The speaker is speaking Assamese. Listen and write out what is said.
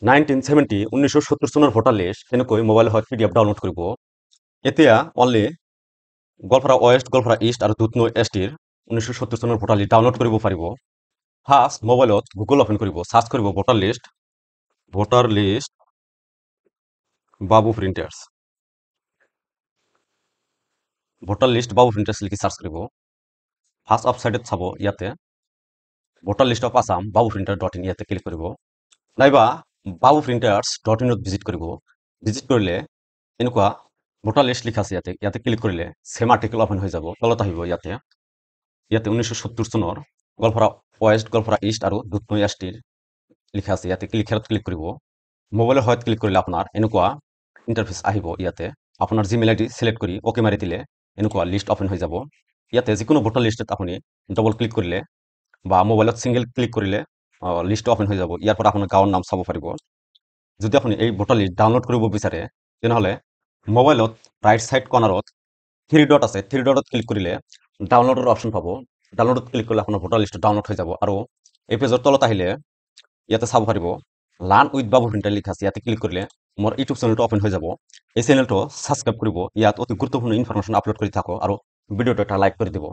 1970 চনৰ ভোটাৰ লিষ্ট কেনেকৈ মোবাইলত PDF ডাউনলোড কৰিব। এতিয়া only Goalpara west, Goalpara east আৰু দুধনৈ ST 1970 চনৰ ভোটাৰ লিষ্ট ডাউনলোড কৰিব পাৰিব। ফাৰ্ষ্ট মোবাইলত গুগল অপেন কৰিব, সাৰ্চ কৰিব ভোটাৰ লিষ্ট বাবু প্ৰিণ্টাৰ্ছ। ভোটাৰ লিষ্ট বাবু প্ৰিণ্টাৰ্ছ লিখি সাৰ্চ কৰিব। ফাৰ্ষ্ট ৱেবছাইটত চাব, ইয়াতে ভোটাৰ লিষ্ট অফ আসাম বাবু প্ৰিণ্টাৰ.in ইয়াতে ক্লিক কৰিব। নাইবা বাবু প্ৰিণ্টাৰ্ছ.in ভিজিট কৰিব। ভিজিট কৰিলে এনেকুৱা ভোটাৰ লিষ্ট লিখা আছে, ইয়াতে ক্লিক কৰিলে সেম আৰ্টিকেল অপেন হৈ যাব। তলত আহিব ইয়াতে 1970 চনৰ গোৱালপাৰা ৱেষ্ট, গোৱালপাৰা ইষ্ট আৰু দুধনৈ ST লিখা আছে, ইয়াতে ক্লিক কৰিব। মোবাইলৰ সহায়ত ক্লিক কৰিলে আপোনাৰ এনেকুৱা ইণ্টাৰফেচ আহিব। ইয়াতে আপোনাৰ জিমেইল ID সিলেক্ট কৰি ওকে মাৰি দিলে এনেকুৱা লিষ্ট অপেন হৈ যাব। ইয়াতে যিকোনো ভোটাৰ লিষ্টত আপুনি ডবল ক্লিক কৰিলে বা মোবাইলত সিঙ্গেল ক্লিক কৰিলে লিষ্ট অপেন হৈ যাব। ইয়াৰ পৰা আপোনাৰ গাঁৱৰ নাম চাব পাৰিব। যদি আপুনি এই ভোটাৰ লিষ্ট ডাউনলোড কৰিব বিচাৰে তেনেহ'লে মোবাইলত ৰাইট সাইড কৰ্নাৰত 3 ডট আছে, 3 ডটত ক্লিক কৰিলে ডাউনলোডৰ অপশ্যন পাব। ডাউনলোডত ক্লিক কৰিলে আপোনাৰ ভোটাৰ লিষ্ট ডাউনলোড হৈ যাব। আৰু এই পেজৰ তলত আহিলে ইয়াতে চাব পাৰিব লাৰ্ণ উইথ বাবু প্ৰিণ্টাৰ লিখা আছে, ইয়াতে ক্লিক কৰিলে মোৰ ইউটিউব চেনেলটো অপেন হৈ যাব। এই চেনেলটো সাবস্ক্ৰাইব কৰিব। ইয়াত অতি গুৰুত্বপূৰ্ণ ইনফৰমেশ্যন আপলোড কৰি থাকোঁ আৰু ভিডিঅ'টো এটা লাইক কৰি দিব।